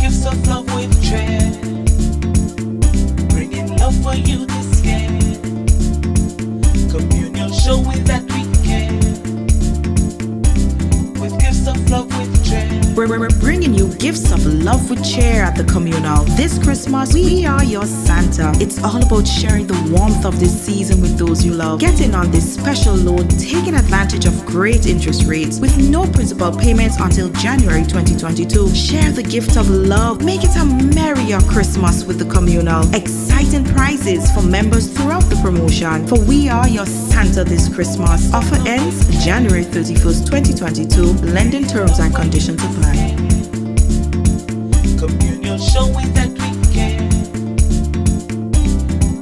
Gifts of love with dread, bringing love for you this year. Communion showing that we care, with gifts of love with dread. We're bringing you gifts of love with cheer at the communal. This Christmas, we are your Santa. It's all about sharing the warmth of this season with those you love. Get in on this special loan, taking advantage of great interest rates with no principal payments until January 2022. Share the gift of love. Make it a merrier Christmas with the communal. Exciting prizes for members throughout the promotion. For we are your Santa this Christmas. Offer ends January 31st, 2022. Lending terms and conditions apply. Communion showing that we care,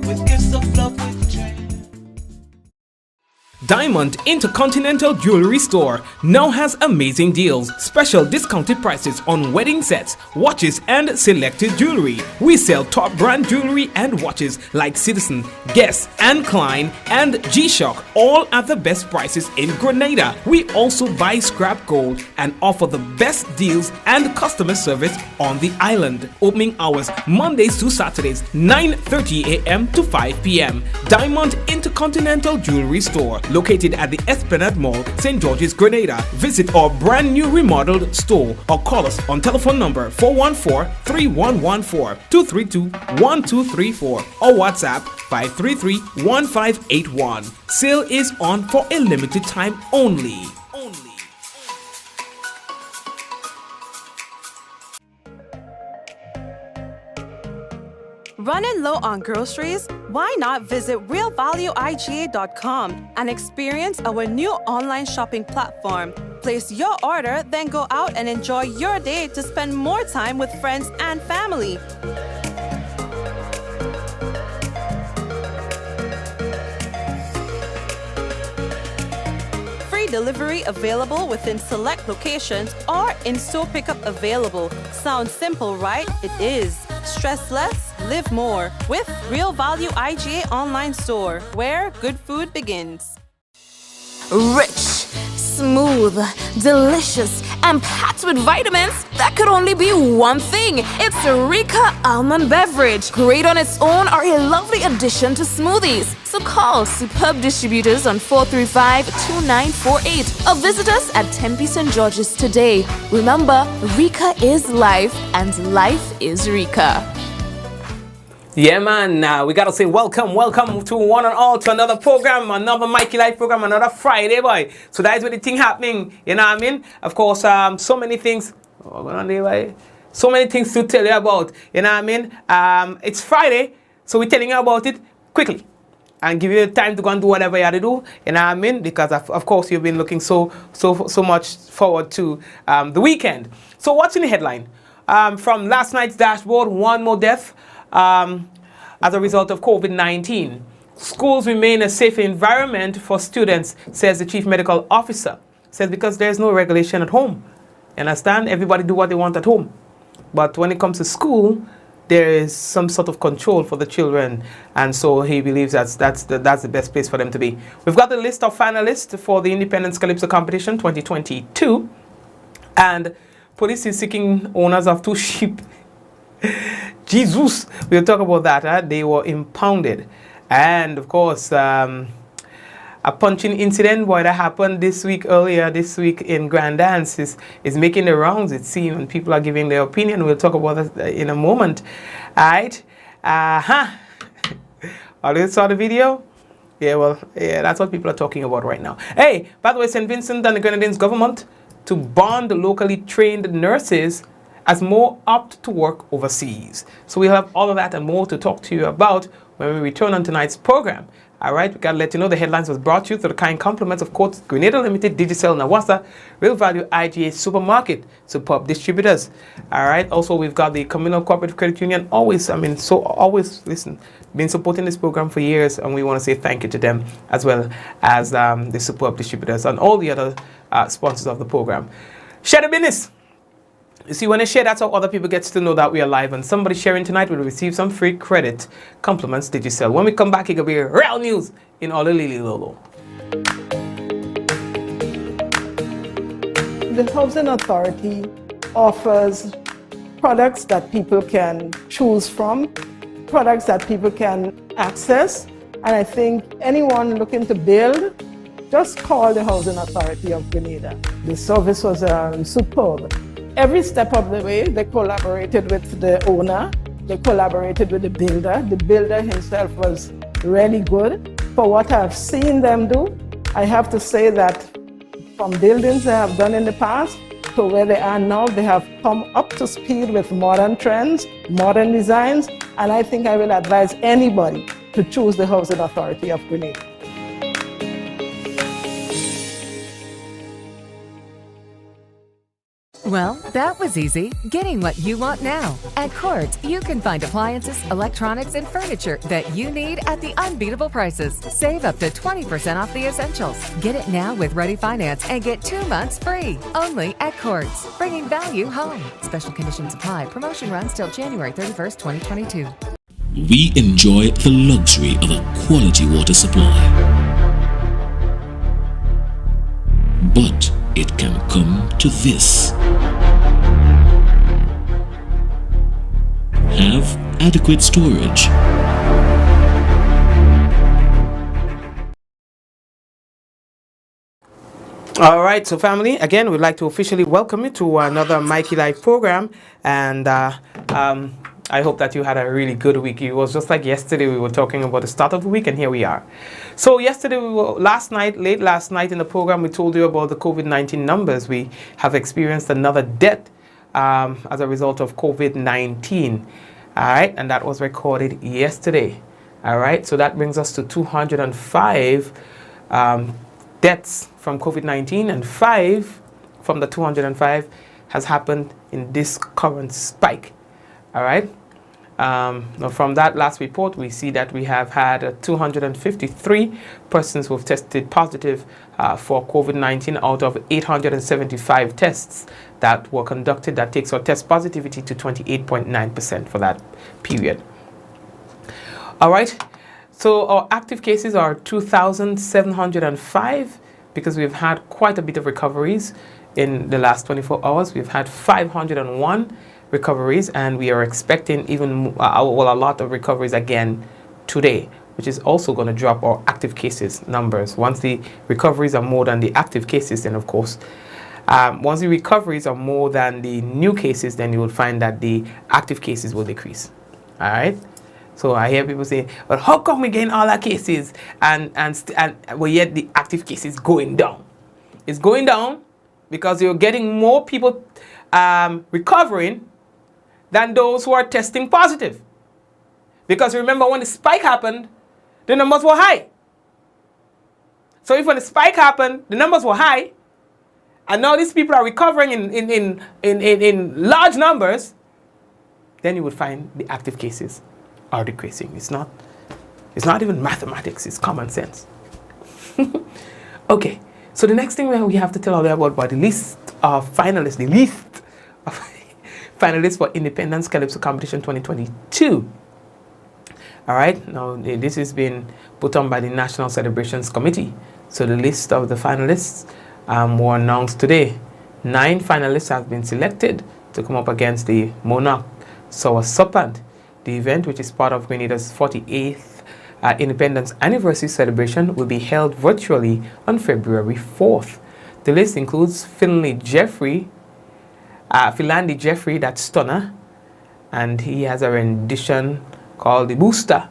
with gifts of love with joy. Diamond Intercontinental Jewelry Store now has amazing deals, special discounted prices on wedding sets, watches and selected jewelry. We sell top brand jewelry and watches like Citizen, Guess and Klein and G-Shock, all at the best prices in Grenada. We also buy scrap gold and offer the best deals and customer service on the island. Opening hours Mondays to Saturdays 9:30 a.m. to 5 p.m. Diamond Intercontinental Jewelry Store, located at the Esplanade Mall, St. George's, Grenada. Visit our brand new remodeled store or call us on telephone number 414-3114, 232-1234 or WhatsApp 533-1581. Sale is on for a limited time only. Running low on groceries? Why not visit realvalueiga.com and experience our new online shopping platform? Place your order, then go out and enjoy your day to spend more time with friends and family. Free delivery available within select locations or in-store pickup available. Sounds simple, right? It is. Stress less, live more with Real Value IGA online store, where good food begins. Rich, smooth, delicious, and packed with vitamins that could only be one thing. It's a Rika almond beverage. Great on its own or a lovely addition to smoothies. So call Superb Distributors on 435-2948 or visit us at Tempe St. George's today. Remember, Rika is life and life is Rika. Yeah, man, we gotta say welcome to one and all to another program, another Mikey Life program, another Friday, boy. So that is where the thing happening, you know what I mean? Of course, so many things, so many things to tell you about, you know what I mean? It's Friday, so we're telling you about it quickly and give you time to go and do whatever you have to do, you know what I mean? Because of course you've been looking so much forward to the weekend. So what's in the headline? From last night's dashboard, one more death. As a result of COVID-19. Schools remain a safe environment for students, says the chief medical officer. Says because there's no regulation at home. You understand? Everybody do what they want at home. But when it comes to school, there is some sort of control for the children. And so he believes that's the best place for them to be. We've got the list of finalists for the Independence Calypso competition 2022. And police is seeking owners of 2 sheep. Jesus, we'll talk about that. They were impounded. And of course, a punching incident that happened earlier this week in Grand Dance is making the rounds, it seems, and people are giving their opinion. We'll talk about that in a moment. All right. You saw the video? Yeah, well, yeah, that's what people are talking about right now. Hey, by the way, St. Vincent and the Grenadines government to bond locally trained nurses as more opt to work overseas. So we'll have all of that and more to talk to you about when we return on tonight's program. All right, we got to let you know the headlines was brought to you through the kind compliments of course Grenada Limited, Digicel, Nawasa, Real Value IGA Supermarket, Superb Distributors. All right, also we've got the Communal Cooperative Credit Union, always been supporting this program for years, and we want to say thank you to them as well as the Superb Distributors and all the other sponsors of the program. Share the business. You see, when I share, that's how other people get to know that we are live, and somebody sharing tonight will receive some free credit. Compliments Digicel. When we come back, it will be real news in all the Lili Lolo. The Housing Authority offers products that people can choose from, products that people can access. And I think anyone looking to build, just call the Housing Authority of Grenada. The service was superb. Every step of the way, they collaborated with the owner, they collaborated with the builder. The builder himself was really good. For what I've seen them do, I have to say that from buildings they have done in the past to where they are now, they have come up to speed with modern trends, modern designs, and I think I will advise anybody to choose the Housing Authority of Grenada. Well, that was easy. Getting what you want now. At Court, you can find appliances, electronics, and furniture that you need at the unbeatable prices. Save up to 20% off the essentials. Get it now with Ready Finance and get 2 months free. Only at Courts, bringing value home. Special conditions apply. Promotion runs till January 31st, 2022. We enjoy the luxury of a quality water supply. But it can come to this. Have adequate storage. All right, so family, again, we'd like to officially welcome you to another Mikey Live program, and I hope that you had a really good week. It was just like yesterday we were talking about the start of the week, and here we are. So yesterday, late last night in the program, we told you about the COVID-19 numbers. We have experienced another death as a result of COVID-19. All right, and that was recorded yesterday. All right, so that brings us to 205 deaths from COVID-19, and 5 from the 205 has happened in this current spike. All right. Now from that last report, we see that we have had 253 persons who have tested positive for COVID-19 out of 875 tests that were conducted. That takes our test positivity to 28.9% for that period. All right. So our active cases are 2,705 because we've had quite a bit of recoveries in the last 24 hours. We've had 501 recoveries, and we are expecting even a lot of recoveries again today, which is also going to drop our active cases numbers. Once the recoveries are more than the active cases, then of course, once the recoveries are more than the new cases, then you will find that the active cases will decrease. All right. So I hear people say, "But how come we gain all our cases and yet the active cases going down?" It's going down because you're getting more people recovering than those who are testing positive. Because remember, when the spike happened, the numbers were high. So if when the spike happened, the numbers were high, and now these people are recovering in large numbers, then you would find the active cases are decreasing. It's not even mathematics, it's common sense. Okay, so the next thing we have to tell you about the list of finalists, finalists for Independence Calypso Competition 2022. All right, now this has been put on by the National Celebrations Committee. So the list of the finalists were announced today. 9 finalists have been selected to come up against the Monarch Sour Serpent. The event, which is part of Grenada's 48th Independence Anniversary celebration, will be held virtually on February 4th. The list includes Finley Jeffrey, Philandi Jeffrey, that's Stunner, and he has a rendition called The Booster.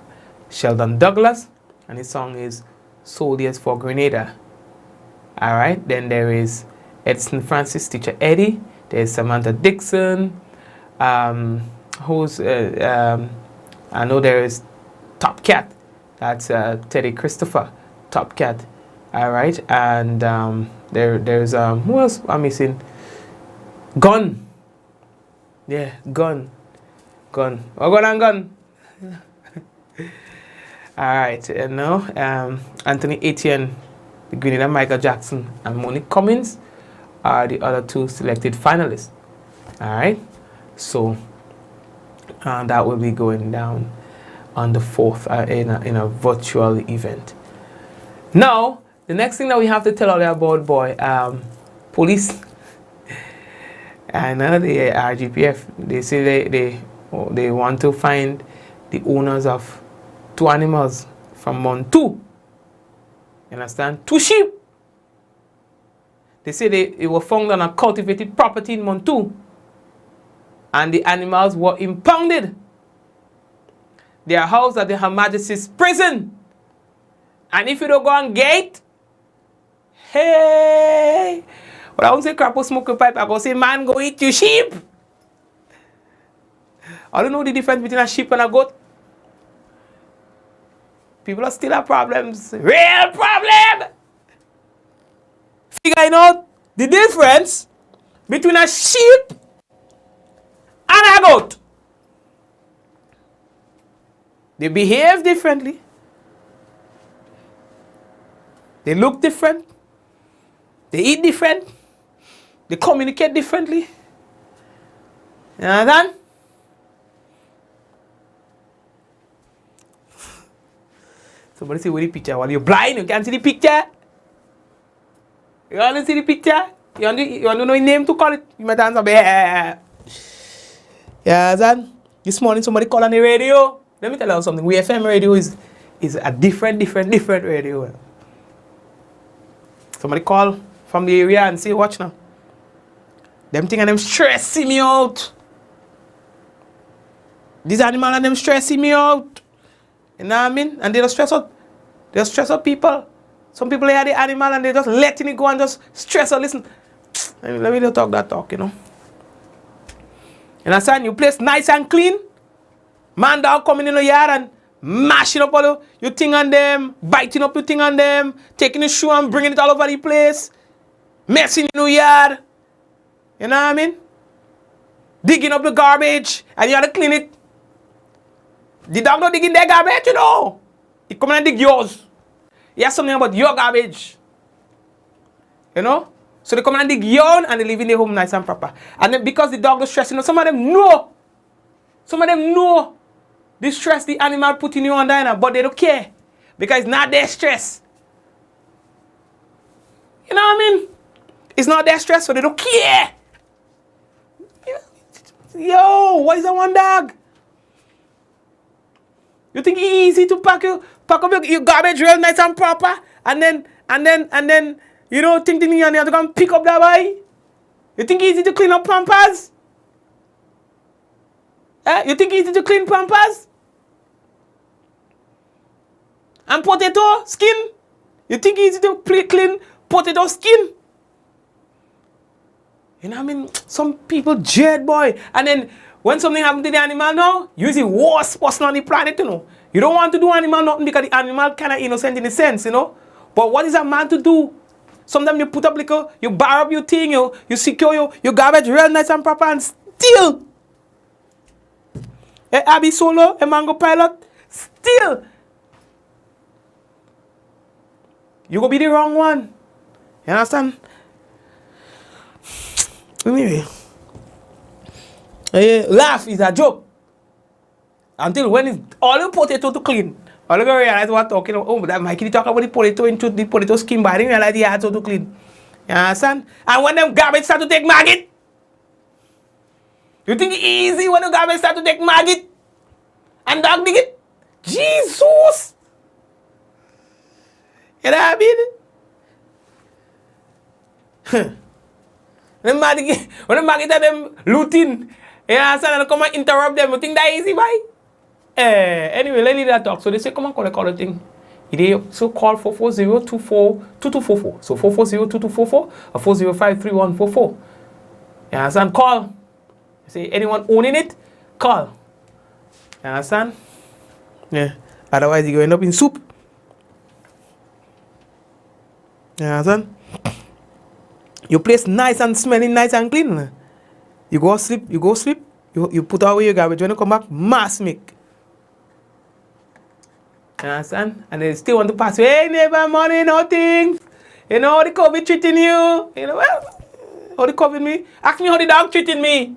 Sheldon Douglas, and his song is Soldiers for Grenada. All right, then there is Edson Francis, Teacher Eddie. There's Samantha Dixon. I know there is Top Cat. That's Teddy Christopher, Top Cat. All right, and there's who else I'm missing? Gun. Yeah, Gun. Oh, Gun. All right, and now Anthony Etienne, the Grenada Michael Jackson, and Monique Cummins are the other 2 selected finalists. All right, so that will be going down on the 4th in a virtual event. Now, the next thing that we have to tell you about, police. And the RGPF, they say they want to find the owners of 2 animals from month 2. You understand? 2 sheep. They say they were found on a cultivated property in month 2. And the animals were impounded. They are housed at the Her Majesty's prison. And if you don't go on gate, hey, but I won't say crap or smoke a pipe, I go say, man, go eat your sheep. I don't know the difference between a sheep and a goat. People are still have problems. Real problem! Figuring out the difference between a sheep and a goat. They behave differently. They look different. They eat different. They communicate differently. You understand? Somebody say, where the picture? Well, you're blind, you can't see the picture. You want to see the picture? You want to know a name to call it? You might answer, yeah. Yeah, understand? This morning somebody called on the radio. Let me tell you something. We FM radio is a different radio. Somebody call from the area and say, watch now. Them thing and them stressing me out. These animals and them stressing me out. You know what I mean? And they just stress out. They just stress out people. Some people hear the animal and they just letting it go and just stress out. Listen. Let me just talk that talk, you know. You understand? You place nice and clean. Man dog coming in the yard and mashing up all your thing on them, biting up your thing on them, taking the shoe and bringing it all over the place, messing in the yard. You know what I mean? Digging up the garbage and you have to clean it. The dog not digging their garbage, you know. He come and dig yours. He has something about your garbage. You know? So they come and dig yours and they live in their home nice and proper. And then because the dog is stressing, some of them know. Some of them know the stress the animal putting you under, but they don't care. Because it's not their stress. You know what I mean? It's not their stress, so they don't care. Yo, what is that one dog? You think it's easy to pack up your garbage real nice and proper, and then you know think you have to go and pick up that boy? You think it's easy to clean up pampers? You think it's easy to clean pampers? And potato skin? You think it's easy to clean potato skin? You know what I mean? Some people dread, boy. And then when something happens to the animal now, you're the worst person on the planet, you know. You don't want to do animal nothing because the animal kind of innocent in a sense, you know. But what is a man to do? Sometimes you put up liquor, you bar up your thing, you secure your garbage real nice and proper and still. A Abby Solo, a Mango Pilot, still. You go be the wrong one. You understand? Anyway. Laugh is a joke. Until when it's all the potato to clean. All of you realize what I'm talking about. Oh, that Mikey talk about the potato into the potato skin, but I didn't realize he had to clean. You understand? And when them garbage start to take maggot, you think it's easy when the garbage start to take maggot? And dog dig it? Jesus! You know what I mean? When the maggot are them looting, you understand? And come and interrupt them. You think that easy, boy? Anyway, let's leave that talk. So they say, come and call the thing. So call 440-24-2244. So 440-2244 or 405-3144. You understand? Call. Say, anyone owning it? Call. You understand? Yeah. Otherwise, you're going to end up in soup. You understand? Your place nice and smelling nice and clean. You go sleep. You put away your garbage. When you come back, mass make. You understand? And they still want to pass you. Hey, neighbor, money, nothing. You know how the COVID treating you? You know, well, how the COVID me? Ask me how the dog treating me.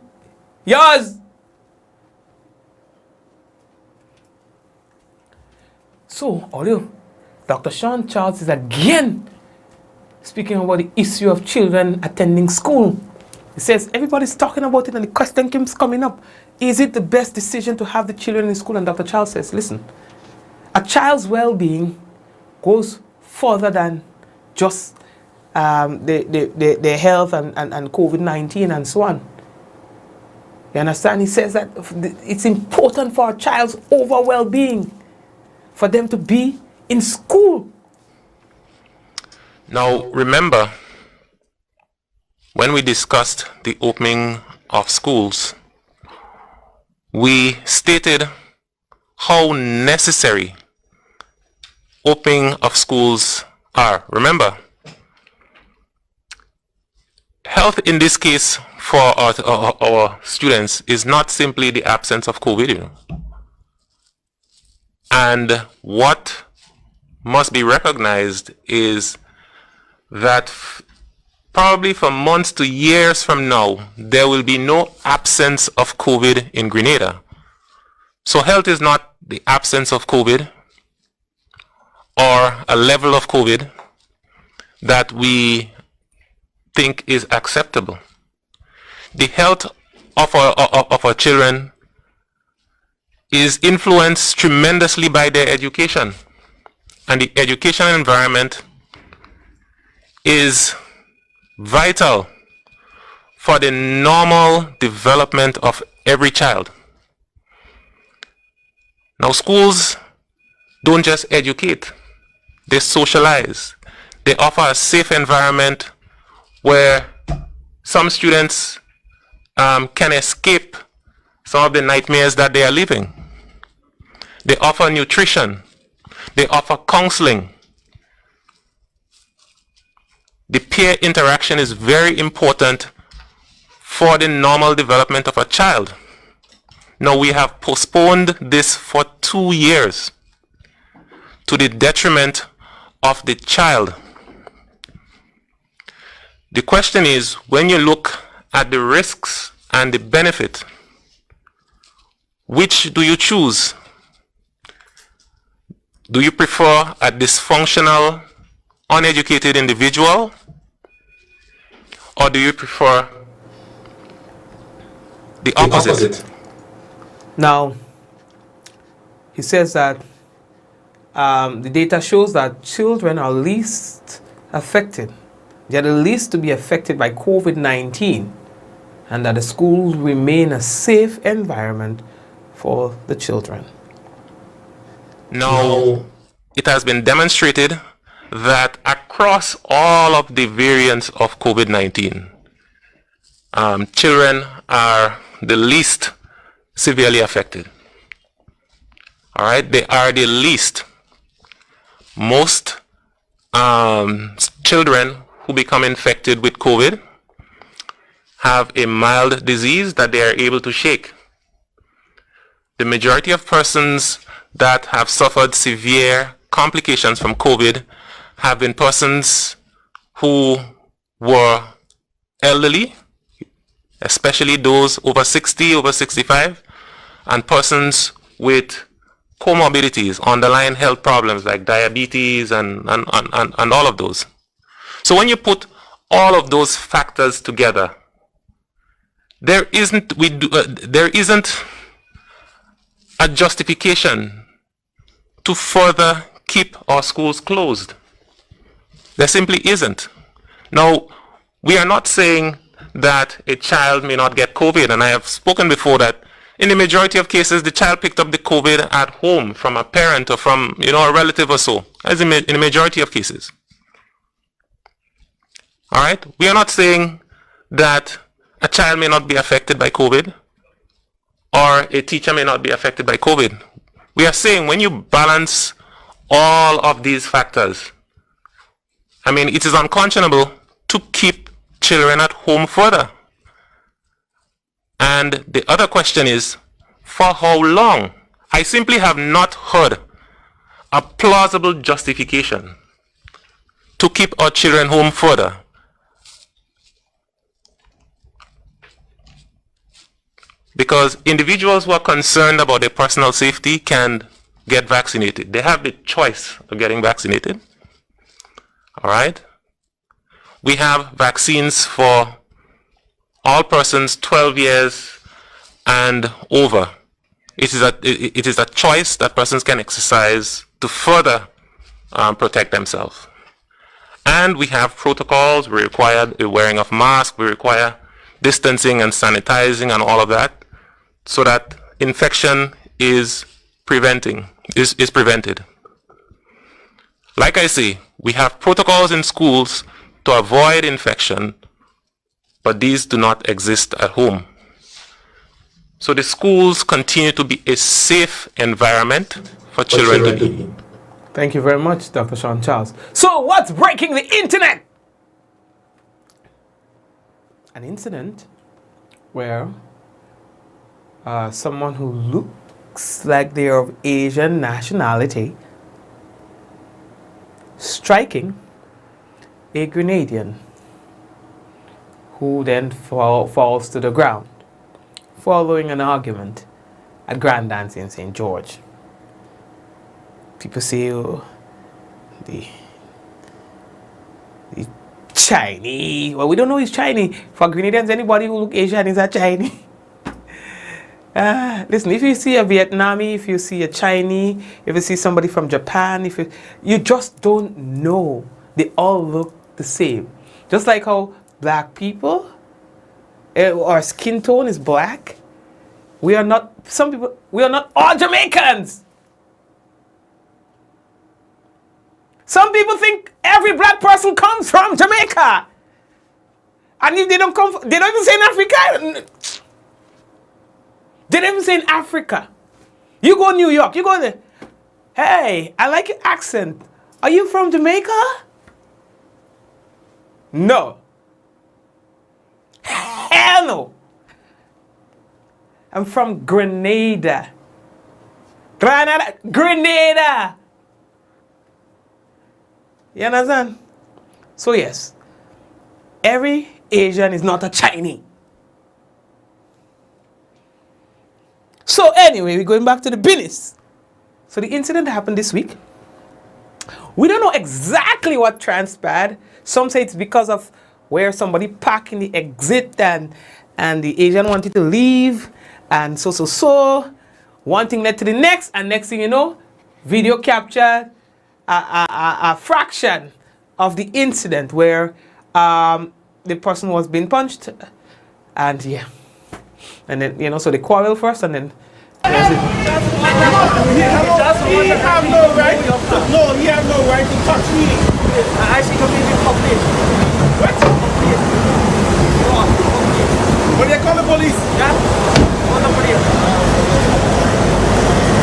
Yours. So, audio, Dr. Sean Charles is again speaking about the issue of children attending school. He says everybody's talking about it and the question keeps coming up. Is it the best decision to have the children in school? And Dr. Charles says, listen, a child's well-being goes further than just their health and COVID-19 and so on. You understand? He says that it's important for a child's overall well-being for them to be in school. Now, remember, when we discussed the opening of schools, we stated how necessary opening of schools are. Remember, health in this case for our students is not simply the absence of COVID, you know. And what must be recognized is that probably for months to years from now, there will be no absence of COVID in Grenada. So health is not the absence of COVID or a level of COVID that we think is acceptable. The health of our children is influenced tremendously by their education. And the educational environment is vital for the normal development of every child. Now, schools don't just educate, they socialize. They offer a safe environment where some students can escape some of the nightmares that they are living. They offer nutrition. They offer counseling. The peer interaction is very important for the normal development of a child. Now, we have postponed this for 2 years to the detriment of the child. The question is, when you look at the risks and the benefit, which do you choose? Do you prefer a dysfunctional, uneducated individual? Or do you prefer the opposite? Now, he says that the data shows that children are least affected. They are the least to be affected by COVID-19, and that the schools remain a safe environment for the children. Now, it has been demonstrated that across all of the variants of COVID-19, children are the least severely affected. All right, they are the least. Most children who become infected with COVID have a mild disease that they are able to shake. The majority of persons that have suffered severe complications from COVID have been persons who were elderly, especially those over 60, over 65, and persons with comorbidities, underlying health problems like diabetes and all of those. So when you put all of those factors together, there isn't a justification to further keep our schools closed. There simply isn't. Now, we are not saying that a child may not get COVID, and I have spoken before that in the majority of cases, the child picked up the COVID at home from a parent or from a relative or so, as in the majority of cases. All right? We are not saying that a child may not be affected by COVID or a teacher may not be affected by COVID. We are saying when you balance all of these factors, I mean, it is unconscionable to keep children at home further. And the other question is, for how long? I simply have not heard a plausible justification to keep our children home further. Because individuals who are concerned about their personal safety can get vaccinated. They have the choice of getting vaccinated. All right? We have vaccines for all persons 12 years and over. It is a choice that persons can exercise to further protect themselves. And we have protocols. We require the wearing of masks. We require distancing and sanitizing and all of that, so that infection is prevented. Like I say, we have protocols in schools to avoid infection, but these do not exist at home. So the schools continue to be a safe environment for children to be. Thank you very much, Dr. Sean Charles. So what's breaking the internet? An incident where someone who looks like they're of Asian nationality striking a Grenadian who then falls to the ground following an argument at Grand Dance in St. George. People say, oh, the Chinese. Well, we don't know he's Chinese. For Grenadians, anybody who look Asian is a Chinese. Listen, if you see a Vietnamese, if you see a Chinese, if you see somebody from Japan, you just don't know. They all look the same. Just like how black people, our skin tone is black. We are not all Jamaicans. Some people think every black person comes from Jamaica. And if they don't even say in Africa. They don't even say in Africa. You go to New York, you go there. Hey, I like your accent. Are you from Jamaica? No. Hell no. I'm from Grenada. Grenada. You understand? So yes, every Asian is not a Chinese. So anyway, we're going back to the business. So the incident happened this week. We don't know exactly what transpired. Some say it's because of where somebody parked in the exit and the Asian wanted to leave and so. One thing led to the next, and next thing you know, video captured a fraction of the incident where the person was being punched, and yeah, and then so they quarrel first, and then He have no right. No, he have no right to touch me. I see completely complete. What? When they call the police? Yeah. Call the police.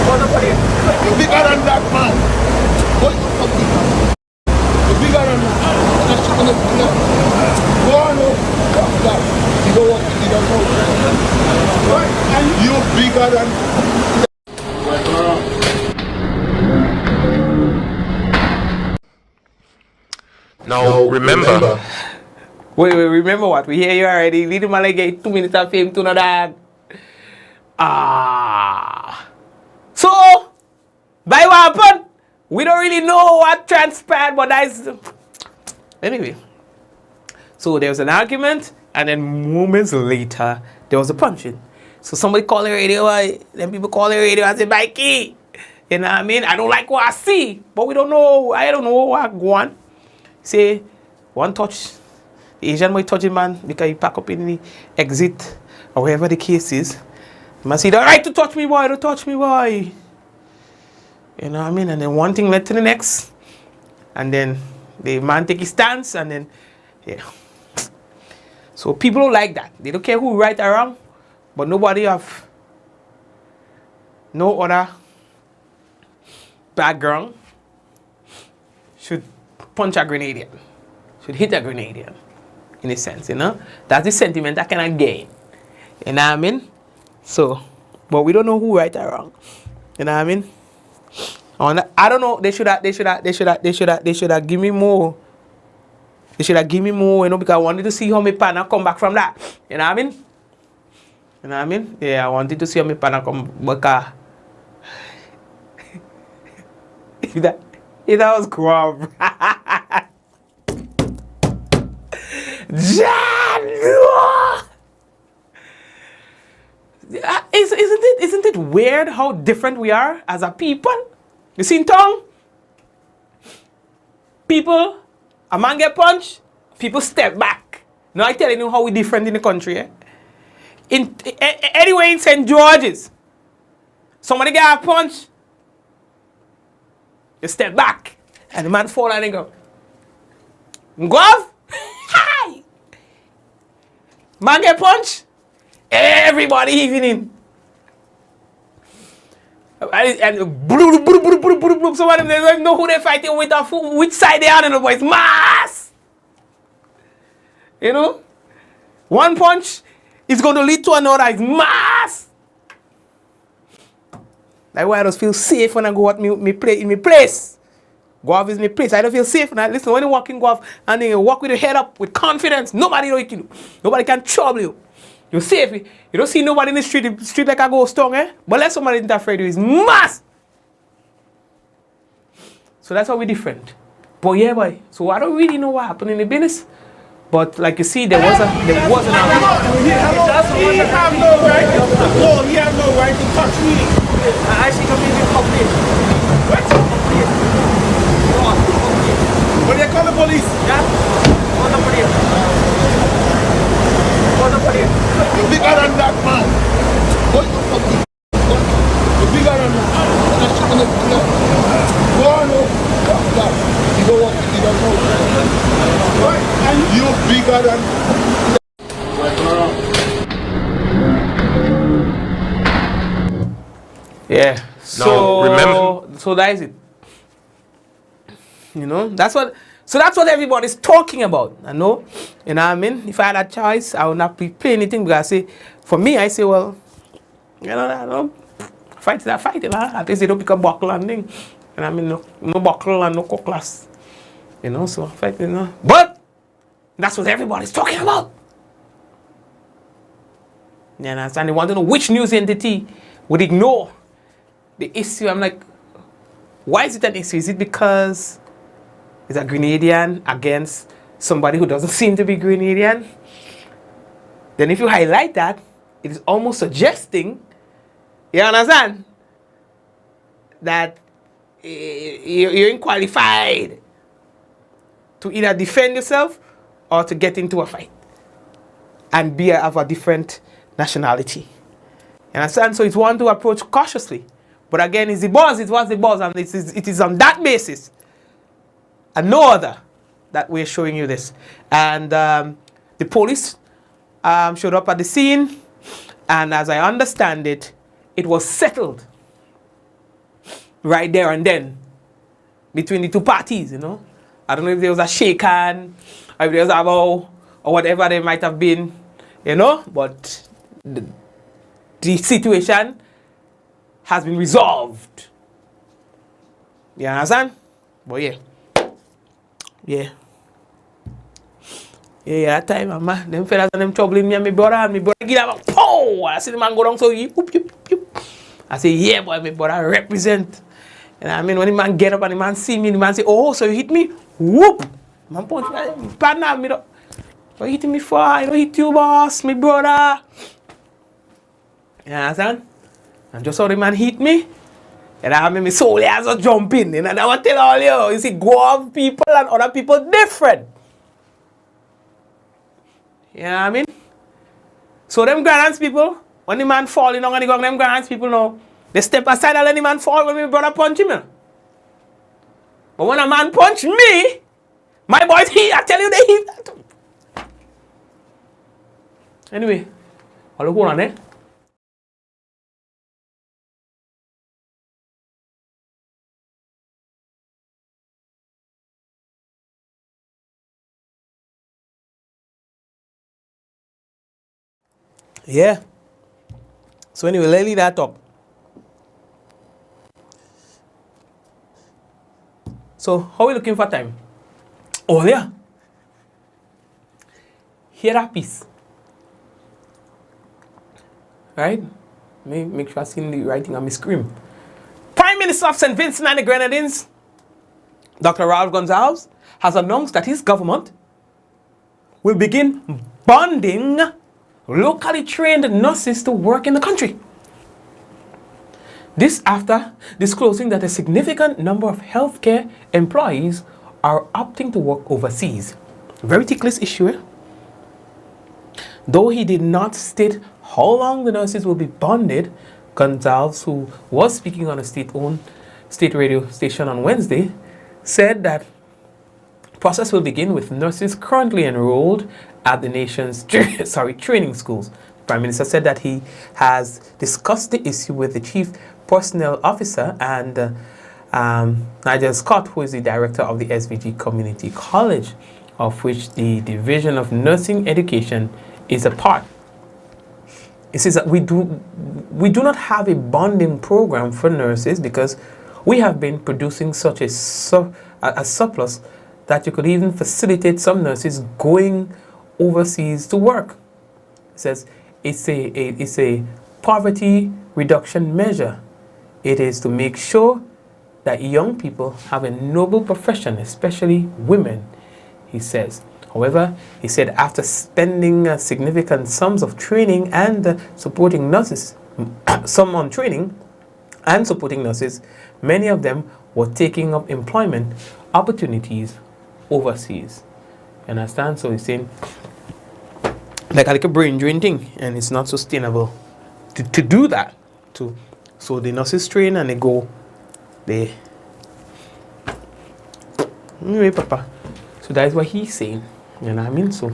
Call the police. You're bigger than that, man. What the fuck is that? You're bigger than that. Go on, you don't want to, you don't know. You're bigger than that. Now, remember. Wait, remember what? We hear you already. Little man like get 2 minutes of fame to another. So, by what happened? We don't really know what transpired, but that's... Anyway. So there was an argument, and then moments later, there was a punching. So somebody called the radio, then people call the radio and say, Mikey, you know what I mean? I don't like what I see, but we don't know, I don't know what go on. Say, one touch, the Asian boy touching man, because he pack up in the exit, or wherever the case is. Man say, don't right to touch me, boy, don't touch me, boy. You know what I mean? And then one thing led to the next, and then the man take his stance, and then, yeah. So people don't like that. They don't care who right or wrong, but nobody have no other background should punch a Grenadian, should hit a Grenadian, in a sense, you know? That's the sentiment I cannot gain. You know what I mean? So, but we don't know who right or wrong. You know what I mean? I don't know, they should have give me more. They should have given me more, you know, because I wanted to see how my partner come back from that. You know what I mean? You know what I mean? Yeah, I wanted to see how my partner come back. If that was crap. weird how different we are as a people? You see in town? People, a man get punched, people step back. Now I telling you how we different in the country. Eh? Anyway in St. George's, somebody get a punch, you step back, and the man fall and they go, Gov't? Hi! Man get punched, everybody heaving in. And some of them, they don't even know who they're fighting with or which side they are, and the boys, mass! You know? One punch is going to lead to another, it's mass! That's why I just feel safe when I go out in my place. Gov't is my place. I don't feel safe. Now, listen, when you walk in Gov't and you walk with your head up with confidence, nobody know you can do. Nobody can trouble you. You're safe. You don't see nobody in the street like a ghost town, eh? But let somebody isn't afraid of you. It's mass. So that's how we're different. But yeah, boy. So I don't really know what happened in the business. But like you see, there wasn't He have no right. No, he have no right to touch me. I actually come in and complain. What? But they call the police. Yeah? Call the police. Call the police. You bigger than that, man. What the fuck? You bigger than that. Go on, you don't want to, you don't know. And you bigger than. Yeah. So Now, remember. So that is it. You know, that's what everybody's talking about. I know. You know what I mean? If I had a choice, I would not play anything because for me, I say, well, you know, fight is a fight, you know. At least they don't pick a buckle and thing. And I mean, no buckle and no cutlass. You know, so fight, you know. But that's what everybody's talking about. You understand? They want to know which news entity would ignore the issue. I'm like, why is it an issue? Is it because it's a Grenadian against somebody who doesn't seem to be Grenadian? Then if you highlight that, it is almost suggesting, you understand, that you're unqualified to either defend yourself or to get into a fight and be of a different nationality. You understand? So it's one to approach cautiously. But again, it's the boss, it was the boss, and it is on that basis and no other that we're showing you this. And the police showed up at the scene, and as I understand it, it was settled right there and then between the two parties, you know. I don't know if there was a shake hand, or if there was a bow, or whatever there might have been, you know, but the situation has been resolved. You understand? But yeah. Yeah, that time, man, them fellas and them troubling me and my brother get up, pow! I see the man go down, so whoop. I say, yeah, boy, my brother represent. And I mean, when the man get up and the man see me, the man say, oh, so you hit me? Whoop! Man punch me, partner, me don't. What you hitting me for? I don't hit you, boss, my brother. You understand? And just how the man hit me, and I mean, my soul has a jump in. And I want to tell all you see, Gov't people and other people different. You know what I mean? So them grandhands people, when the man fall, you know, them grandhands people know, they step aside and let the man fall when my brother punch him. But when a man punch me, my boys, I tell you, they heat that. Anyway, I'll go on there. Yeah. So anyway, let's leave that up. So how are we looking for time? Oh yeah. Hear that piece. Right? Make sure I see the writing on my screen. Prime Minister of St. Vincent and the Grenadines, Dr. Raul Gonzalez, has announced that his government will begin bonding locally trained nurses to work in the country. This after disclosing that a significant number of healthcare employees are opting to work overseas. Very ticklish issue. Eh? Though he did not state how long the nurses will be bonded, Gonzalez, who was speaking on a state-owned state radio station on Wednesday, said that process will begin with nurses currently enrolled at the nation's training schools. The Prime Minister said that he has discussed the issue with the Chief Personnel Officer and Nigel Scott, who is the director of the SVG Community College, of which the Division of Nursing Education is a part. It says that we do not have a bonding program for nurses because we have been producing such a surplus that you could even facilitate some nurses going overseas to work. It says it's a poverty reduction measure. It is to make sure that young people have a noble profession, especially women, he says. However, he said after spending significant sums of training and supporting nurses, some on training and supporting nurses, many of them were taking up employment opportunities overseas. You understand? So he's saying, like a brain drain thing, and it's not sustainable to do that. So the nurses train and they go, anyway, Papa. So that is what he's saying. You know what I mean? So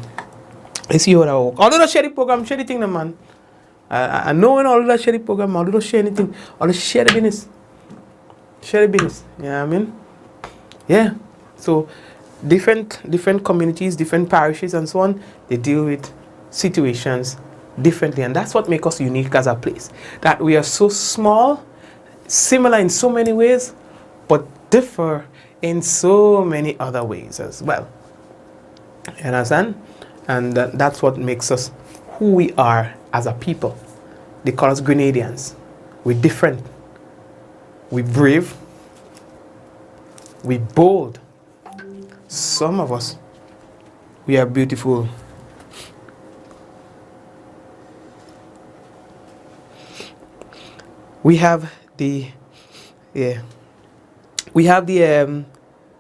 let's see how that works. Although the share the program, share the thing, man. I know when all of that share the program, although don't share anything, although share the business. Share the business. You know what I mean? Yeah. So different communities, different parishes and so on, they deal with situations differently. And that's what makes us unique as a place. That we are so small, similar in so many ways, but differ in so many other ways as well. You understand? And that's what makes us who we are as a people. They call us Grenadians. We're different. We're brave. We're bold. Some of us, we are beautiful. We have the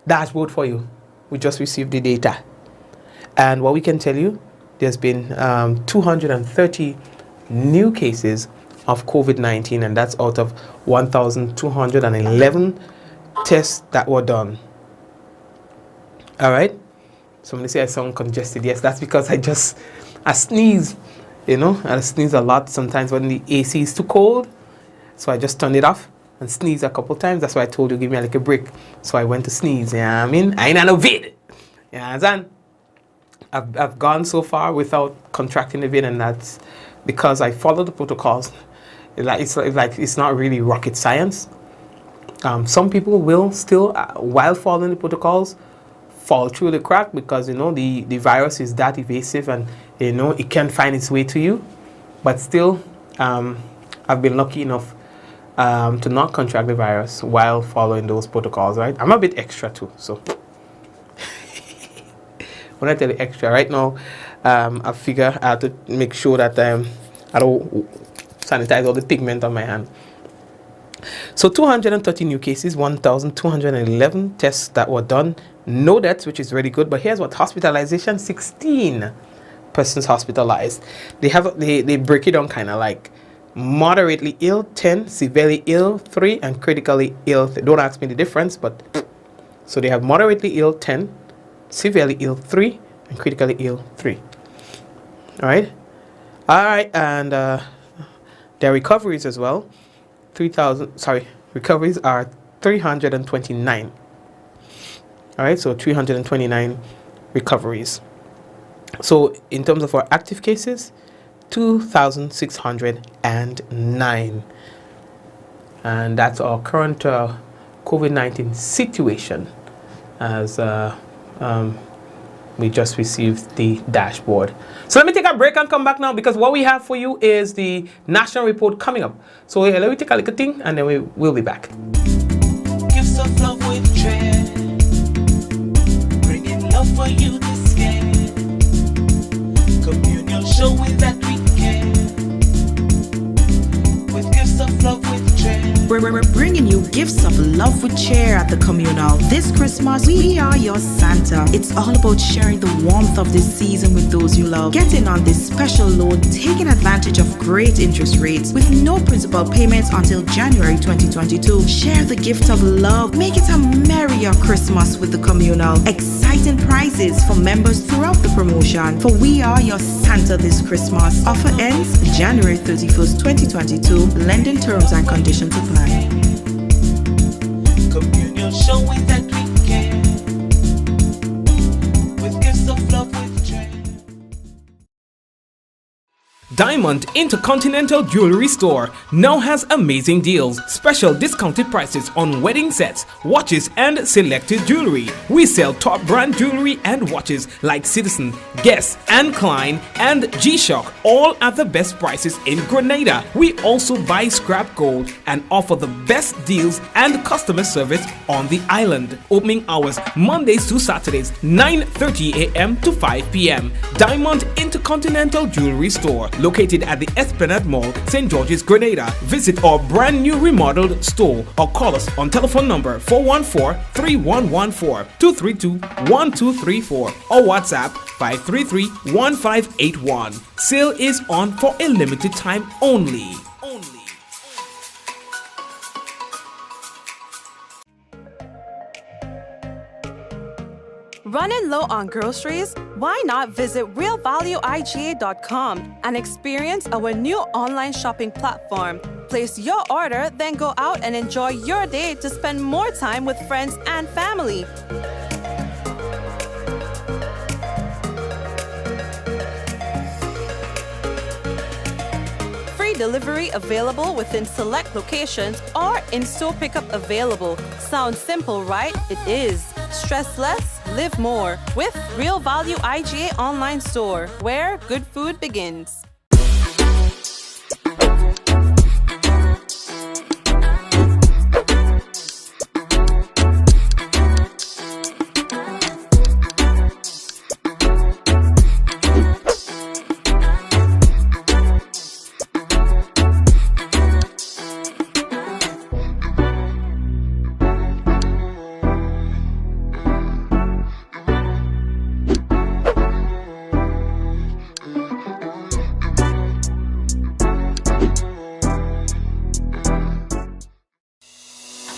dashboard for you. We just received the data. And what we can tell you, there's been 230 new cases of COVID-19, and that's out of 1,211 tests that were done. All right? Somebody say I sound congested. Yes, that's because I sneeze. You know, I sneeze a lot sometimes when the AC is too cold. So I just turned it off and sneeze a couple times. That's why I told you give me a little break. So I went to sneeze. You know what I mean? I ain't no vid. You understand? I've gone so far without contracting the vid, and that's because I follow the protocols. It's not really rocket science. Some people will still, while following the protocols, fall through the crack because, you know, the virus is that evasive and, you know, it can find its way to you. But still, I've been lucky enough to not contract the virus while following those protocols, right? I'm a bit extra too, so. When I tell you extra, right now, I figure I have to make sure that I don't sanitize all the pigment on my hand. So 230 new cases, 1,211 tests that were done, no deaths, which is really good. But here's what hospitalization: 16 persons hospitalized. They break it down kind of like moderately ill 10, severely ill 3, and critically ill. Don't ask me the difference, but so they have moderately ill 10, severely ill 3, and critically ill 3. All right, and their recoveries as well. Recoveries are 329. All right, so 329 recoveries. So in terms of our active cases, 2,609. And that's our current COVID-19 situation as we just received the dashboard. So let me take a break and come back now, because what we have for you is the national report coming up. So let me take a little thing and then we'll be back. Give some love with dread. Bringing love for you this game. Communion showing that we care. With gifts of love with dread. gifts of love with cheer at the communal. This Christmas, we are your Santa. It's all about sharing the warmth of this season with those you love. Get in on this special loan, taking advantage of great interest rates with no principal payments until January 2022. Share the gift of love. Make it a merrier Christmas with the communal. Exciting prizes for members throughout the promotion. For we are your Santa this Christmas. Offer ends January 31st, 2022. Lending terms and conditions apply. Communion showing that we care. With gifts of love with joy. Diamond Intercontinental Jewelry Store now has amazing deals, special discounted prices on wedding sets, watches and selected jewelry. We sell top brand jewelry and watches like Citizen, Guess and Klein and G-Shock, all at the best prices in Grenada. We also buy scrap gold and offer the best deals and customer service on the island. Opening hours Mondays to Saturdays 9:30 a.m. to 5 p.m. Diamond Intercontinental Jewelry Store, located at the Esplanade Mall, St. George's, Grenada. Visit our brand new remodeled store or call us on telephone number 414-3114, 232-1234 or WhatsApp 533-1581. Sale is on for a limited time only. Running low on groceries? Why not visit realvalueiga.com and experience our new online shopping platform? Place your order, then go out and enjoy your day to spend more time with friends and family. Free delivery available within select locations or in-store pickup available. Sounds simple, right? It is. Stress less, live more with Real Value IGA online store, where good food begins.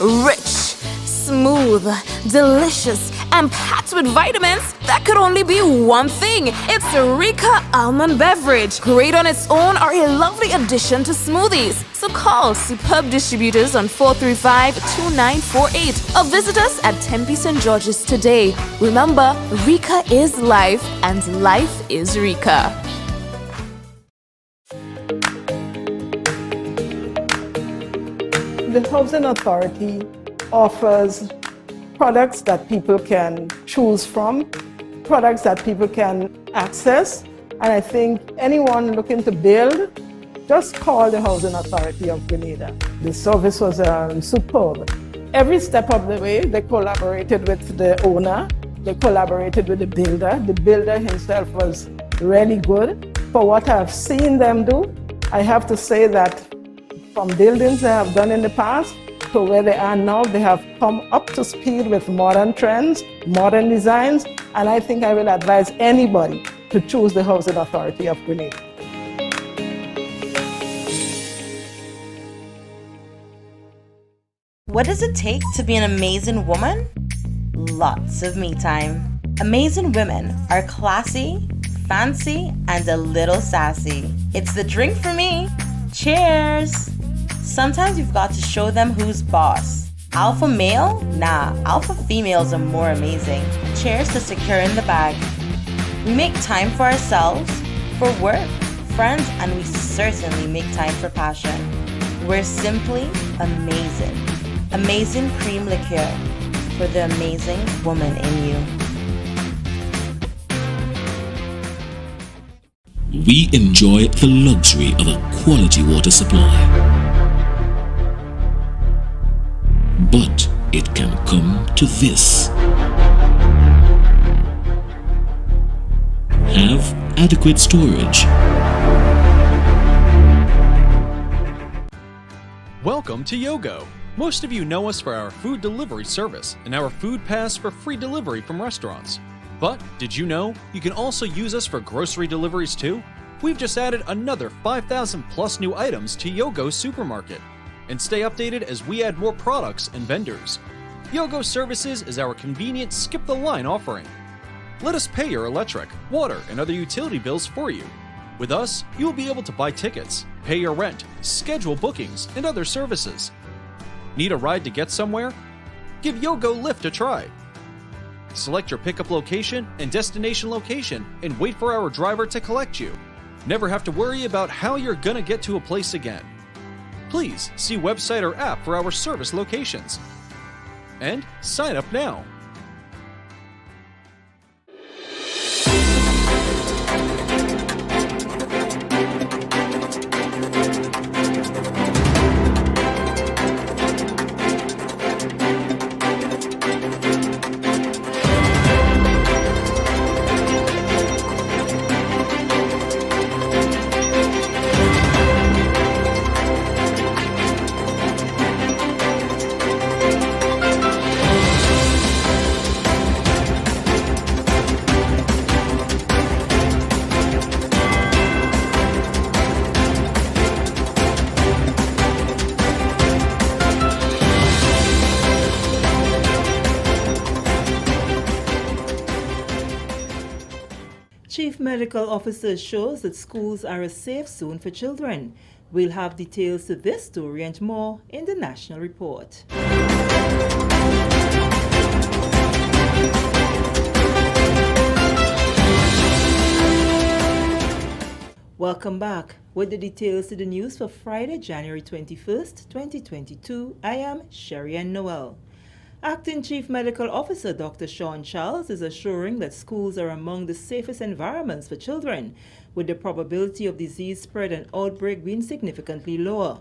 Rich, smooth, delicious, and packed with vitamins that could only be one thing. It's Rika Almond Beverage. Great on its own or a lovely addition to smoothies. So call superb distributors on 435-2948 or visit us at Tempe St. George's today. Remember, Rika is life and life is Rika. The Housing Authority offers products that people can choose from, products that people can access, and I think anyone looking to build, just call the Housing Authority of Grenada. The service was superb. Every step of the way, they collaborated with the owner, they collaborated with the builder. The builder himself was really good. For what I've seen them do, I have to say that from buildings they have done in the past to where they are now, they have come up to speed with modern trends, modern designs, and I think I will advise anybody to choose the Housing Authority of Grenada. What does it take to be an amazing woman? Lots of me time. Amazing women are classy, fancy, and a little sassy. It's the drink for me. Cheers! Sometimes you've got to show them who's boss. Alpha male? Nah, alpha females are more amazing. Cheers to securing the bag. We make time for ourselves, for work, friends, and we certainly make time for passion. We're simply amazing. Amazing cream liqueur for the amazing woman in you. We enjoy the luxury of a quality water supply. But it can come to this. Have adequate storage. Welcome to Yogo. Most of you know us for our food delivery service and our food pass for free delivery from restaurants. But did you know you can also use us for grocery deliveries too? We've just added another 5,000 plus new items to Yogo Supermarket. And stay updated as we add more products and vendors. Yogo Services is our convenient skip the line offering. Let us pay your electric, water, and other utility bills for you. With us, you will be able to buy tickets, pay your rent, schedule bookings, and other services. Need a ride to get somewhere? Give Yogo Lyft a try. Select your pickup location and destination location and wait for our driver to collect you. Never have to worry about how you're gonna get to a place again. Please see website or app for our service locations. And sign up now. Chief Medical Officer shows that schools are a safe zone for children. We'll have details to this story and more in the National Report. Welcome back. With the details to the news for Friday, January 21st, 2022, I am Sherry Ann Noel. Acting Chief Medical Officer Dr. Sean Charles is assuring that schools are among the safest environments for children, with the probability of disease spread and outbreak being significantly lower.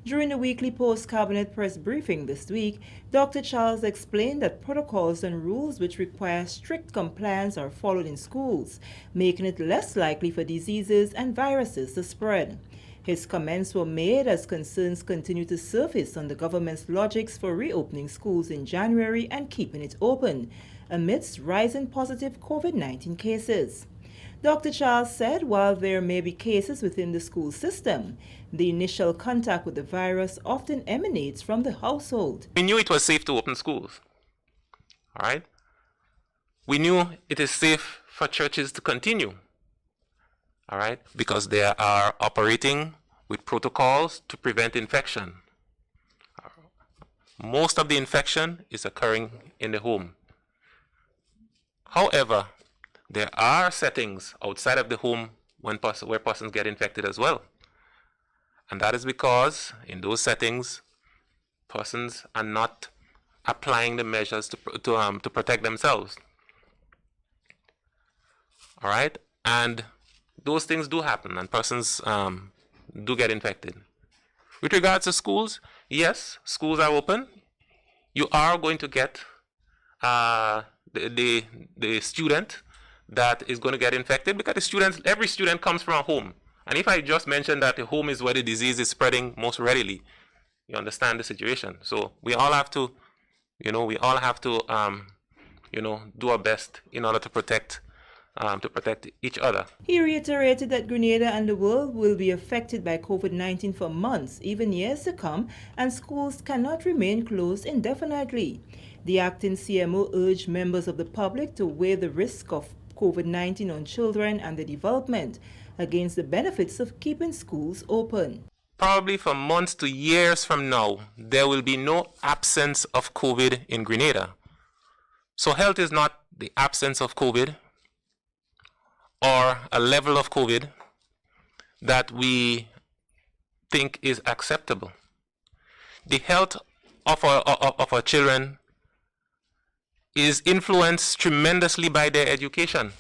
During the weekly post-cabinet press briefing this week, Dr. Charles explained that protocols and rules which require strict compliance are followed in schools, making it less likely for diseases and viruses to spread. His comments were made as concerns continue to surface on the government's logics for reopening schools in January and keeping it open, amidst rising positive COVID-19 cases. Dr. Charles said while there may be cases within the school system, the initial contact with the virus often emanates from the household. We knew it was safe to open schools. All right? We knew it is safe for churches to continue. All right? Because they are operating with protocols to prevent infection. Most of the infection is occurring in the home. However, there are settings outside of the home where persons get infected as well. And that is because in those settings, persons are not applying the measures to protect themselves. All right? And those things do happen, and persons do get infected. With regards to schools, yes, schools are open. You are going to get the student that is going to get infected, because every student comes from a home. And if I just mentioned that the home is where the disease is spreading most readily, you understand the situation. So we all have to, do our best in order to protect each other. He reiterated that Grenada and the world will be affected by COVID-19 for months, even years to come, and schools cannot remain closed indefinitely. The acting CMO urged members of the public to weigh the risk of COVID-19 on children and the development against the benefits of keeping schools open. Probably for months to years from now, there will be no absence of COVID in Grenada. So health is not the absence of COVID or a level of COVID that we think is acceptable. The health of our children is influenced tremendously by their education.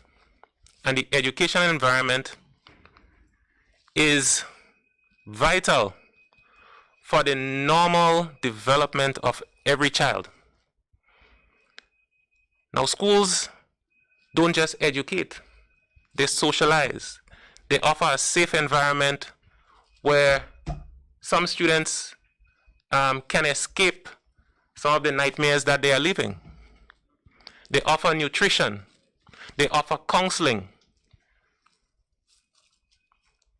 And the educational environment is vital for the normal development of every child. Now, schools don't just educate, they socialize. They offer a safe environment where some students can escape some of the nightmares that they are living. They offer nutrition. They offer counseling.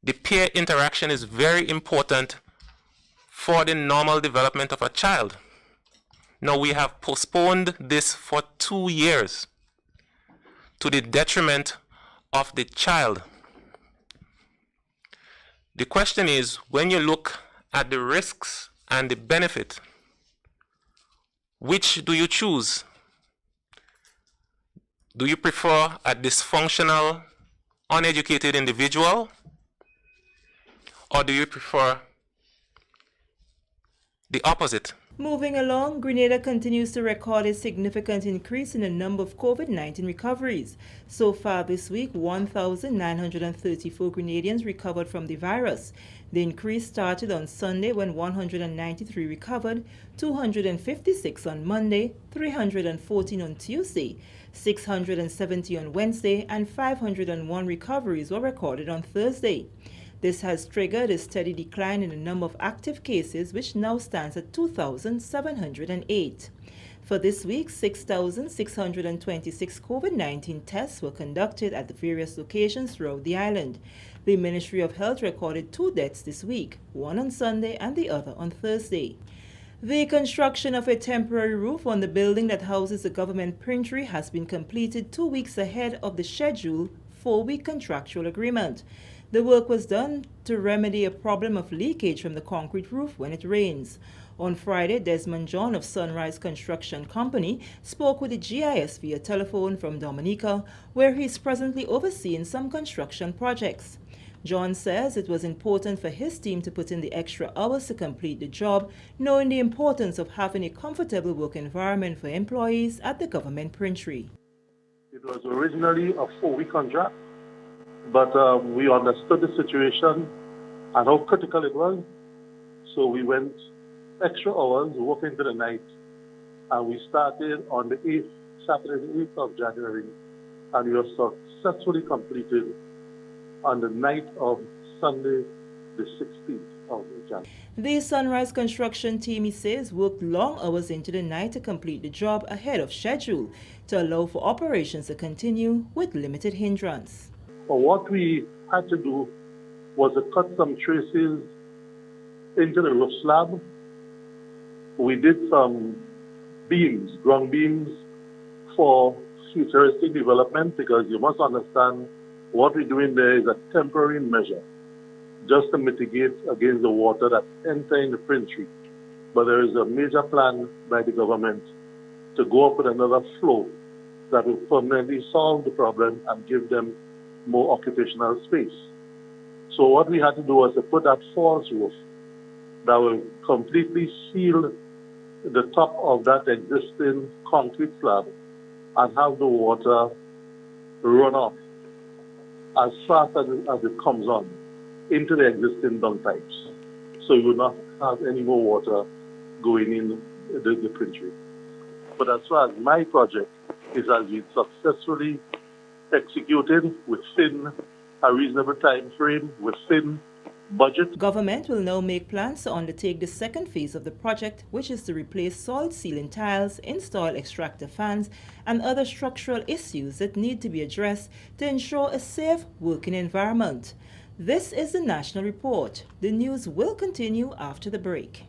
The peer interaction is very important for the normal development of a child. Now, we have postponed this for 2 years to the detriment of the child. The question is, when you look at the risks and the benefit, which do you choose? Do you prefer a dysfunctional, uneducated individual? Or do you prefer the opposite? Moving along, Grenada continues to record a significant increase in the number of COVID-19 recoveries. So far this week, 1,934 Grenadians recovered from the virus. The increase started on Sunday when 193 recovered, 256 on Monday, 314 on Tuesday, 670 on Wednesday, and 501 recoveries were recorded on Thursday. This has triggered a steady decline in the number of active cases, which now stands at 2,708. For this week, 6,626 COVID-19 tests were conducted at the various locations throughout the island. The Ministry of Health recorded 2 deaths this week, one on Sunday and the other on Thursday. The construction of a temporary roof on the building that houses the government printery has been completed 2 weeks ahead of the scheduled 4-week contractual agreement. The work was done to remedy a problem of leakage from the concrete roof when it rains. On Friday, Desmond John of Sunrise Construction Company spoke with the GIS via telephone from Dominica, where he is presently overseeing some construction projects. John says it was important for his team to put in the extra hours to complete the job, knowing the importance of having a comfortable work environment for employees at the government printery. It was originally a 4-week contract, but we understood the situation and how critical it was, so we went extra hours, working into the night, and we started on the 8th, Saturday the 8th of January, and we were successfully completed on the night of Sunday the 16th of January. The Sunrise Construction team, he says, worked long hours into the night to complete the job ahead of schedule to allow for operations to continue with limited hindrance. But what we had to do was to cut some traces into the roof slab. We did some beams, ground beams, for futuristic development, because you must understand what we're doing there is a temporary measure just to mitigate against the water that enter in the printery. But there is a major plan by the government to go up with another flow that will permanently solve the problem and give them more occupational space. So what we had to do was to put that false roof that will completely seal the top of that existing concrete slab and have the water run off as fast as it comes on into the existing dump pipes. So you will not have any more water going in the printery. But as far as my project is, has been successfully executed within a reasonable time frame, within budget. Government will now make plans to undertake the second phase of the project, which is to replace soil sealing tiles, install extractor fans, and other structural issues that need to be addressed to ensure a safe working environment. This is the National Report. The news will continue after the break.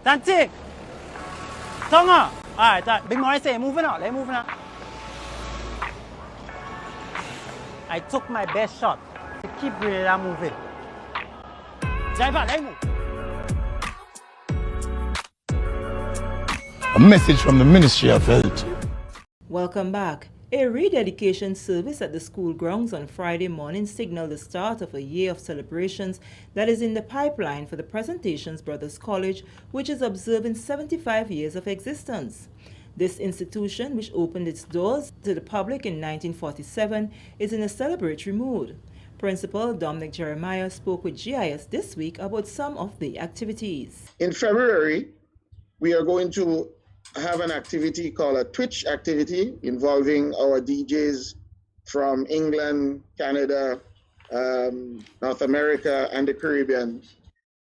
That's it. Tonga. All right, big more say, moving out. Let's move out. I took my best shot to keep Grenada moving. Let's move. A message from the Ministry of Health. Welcome back. A rededication service at the school grounds on Friday morning signaled the start of a year of celebrations that is in the pipeline for the Presentations Brothers College, which is observing 75 years of existence. This institution, which opened its doors to the public in 1947, is in a celebratory mood. Principal Dominic Jeremiah spoke with GIS this week about some of the activities. In February, we are going to have an activity called a Twitch activity involving our DJs from England, Canada, North America, and the Caribbean.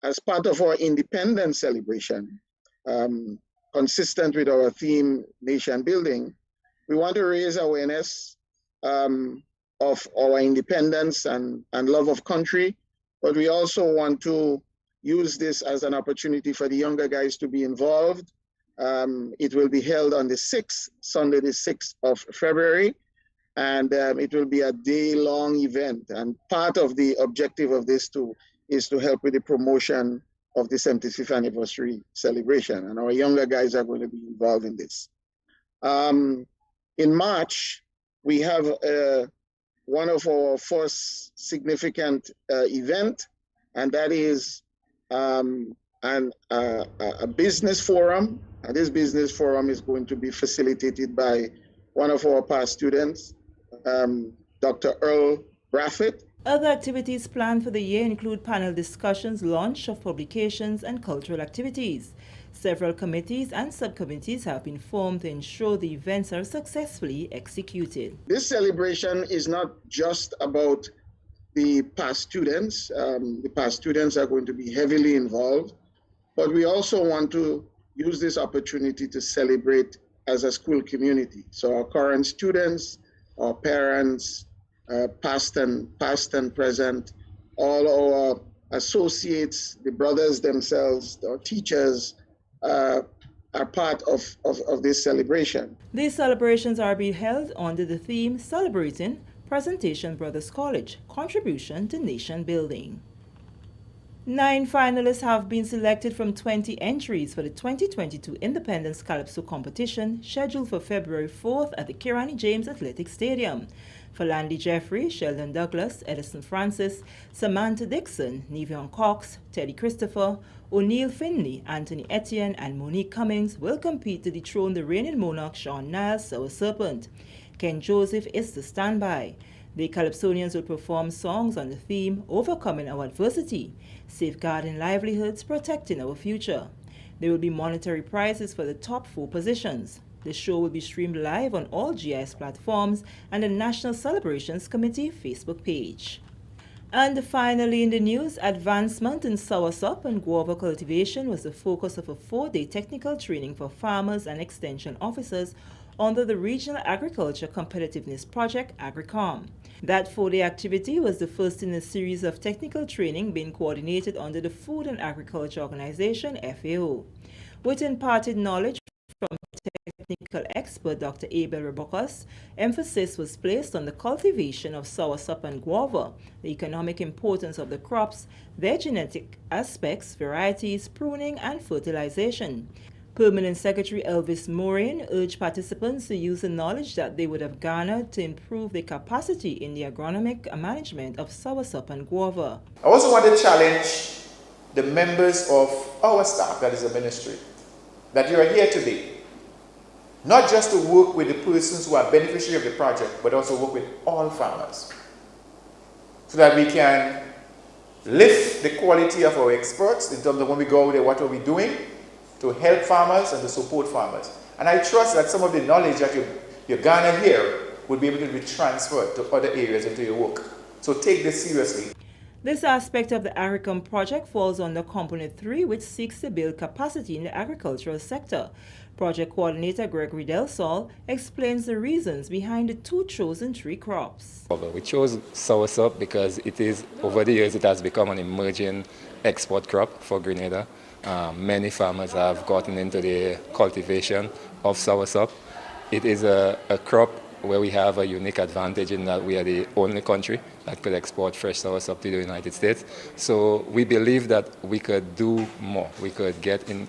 as part of our independence celebration, consistent with our theme, nation building, we want to raise awareness of our independence and love of country, but we also want to use this as an opportunity for the younger guys to be involved. It will be held on the 6th, Sunday the 6th of February, and it will be a day-long event. And part of the objective of this too is to help with the promotion of the 75th anniversary celebration. And our younger guys are going to be involved in this. In March, we have one of our first significant event, and that is a business forum. And this business forum is going to be facilitated by one of our past students, Dr. Earl Braffett. Other activities planned for the year include panel discussions, launch of publications, and cultural activities. Several committees and subcommittees have been formed to ensure the events are successfully executed. This celebration is not just about the past students. The past students are going to be heavily involved, but we also want to use this opportunity to celebrate as a school community. So our current students, our parents, past and present, all our associates, the brothers themselves, our teachers, are part of this celebration. These celebrations are being held under the theme Celebrating Presentation Brothers College, Contribution to Nation Building. 9 finalists have been selected from 20 entries for the 2022 Independence Calypso competition scheduled for February 4th at the Kirani James Athletic Stadium. Philandy Jeffrey, Sheldon Douglas, Edison Francis, Samantha Dixon, Nevion Cox, Teddy Christopher, O'Neill Finley, Anthony Etienne, and Monique Cummings will compete to dethrone the reigning monarch Sean Niles, Sour Serpent. Ken Joseph is the standby. The Calypsonians will perform songs on the theme Overcoming Our Adversity, Safeguarding Livelihoods, Protecting Our Future. There will be monetary prizes for the top 4 positions. The show will be streamed live on all GIS platforms and the National Celebrations Committee Facebook page. And finally in the news, advancement in soursop and guava cultivation was the focus of a 4-day technical training for farmers and extension officers under the Regional Agriculture Competitiveness Project, AgriCom. That 4-day activity was the first in a series of technical training being coordinated under the Food and Agriculture Organization, FAO. With imparted knowledge from technical expert Dr. Abel Rebocas, emphasis was placed on the cultivation of soursop and guava, the economic importance of the crops, their genetic aspects, varieties, pruning, and fertilization. Permanent Secretary Elvis Moraine urged participants to use the knowledge that they would have garnered to improve their capacity in the agronomic management of soursop and guava. I also want to challenge the members of our staff, that is the ministry, that you are here today, not just to work with the persons who are beneficiaries of the project, but also work with all farmers, so that we can lift the quality of our experts in terms of when we go out there, what are we doing to help farmers and to support farmers. And I trust that some of the knowledge that you garner here would be able to be transferred to other areas into your work. So take this seriously. This aspect of the AgriCom project falls under Component 3, which seeks to build capacity in the agricultural sector. Project Coordinator Gregory Del Sol explains the reasons behind the 2 chosen tree crops. We chose soursop because it is, over the years, it has become an emerging export crop for Grenada. Many farmers have gotten into the cultivation of soursop. It is a crop where we have a unique advantage in that we are the only country that could export fresh soursop to the United States. So we believe that we could do more. We could get in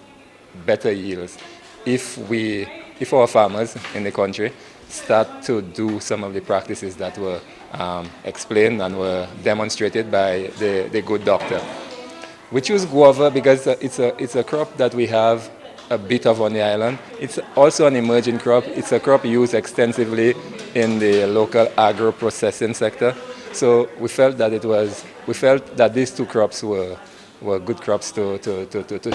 better yields if our farmers in the country start to do some of the practices that were explained and were demonstrated by the good doctor. We choose guava because it's a crop that we have a bit of on the island. It's also an emerging crop. It's a crop used extensively in the local agro-processing sector. So we felt that these 2 crops were good crops to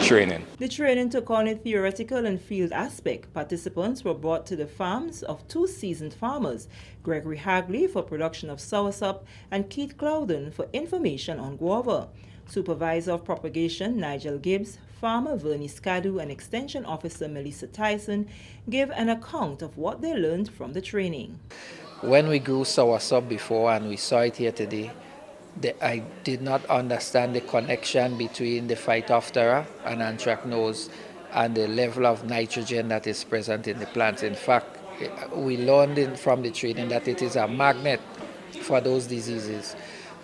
train in. The training took on a theoretical and field aspect. Participants were brought to the farms of 2 seasoned farmers, Gregory Hagley for production of soursop and Keith Clouden for information on guava. Supervisor of Propagation Nigel Gibbs, Farmer Vernie Scadu, and Extension Officer Melissa Tyson gave an account of what they learned from the training. When we grew soursop before and we saw it here today, I did not understand the connection between the Phytophthora and anthracnose and the level of nitrogen that is present in the plants. In fact, we learned from the training that it is a magnet for those diseases.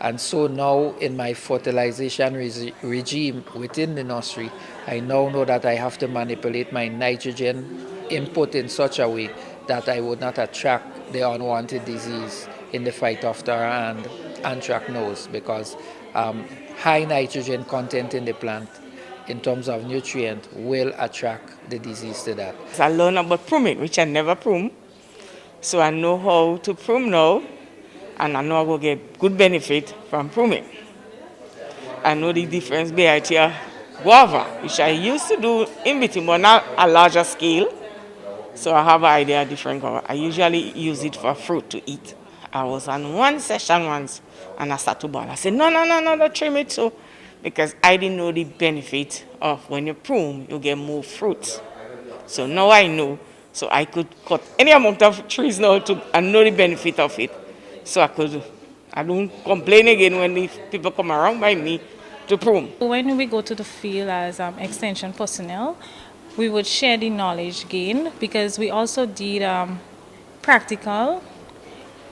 And so now in my fertilization regime within the nursery, I now know that I have to manipulate my nitrogen input in such a way that I would not attract the unwanted disease in the Phytophthora and anthracnose, because high nitrogen content in the plant in terms of nutrient will attract the disease to that. I learned about pruning, which I never prune. So I know how to prune now, and I know I will get good benefit from pruning. I know the difference between guava, which I used to do in between, but not a larger scale. So I have an idea of different guava. I usually use it for fruit to eat. I was on one session once, and I started to bawl. I said, no, don't trim it so. Because I didn't know the benefit of when you prune, you get more fruits. So now I know. So I could cut any amount of trees now and know the benefit of it. So I don't complain again when the people come around by me to prune. When we go to the field as extension personnel, we would share the knowledge gained, because we also did practical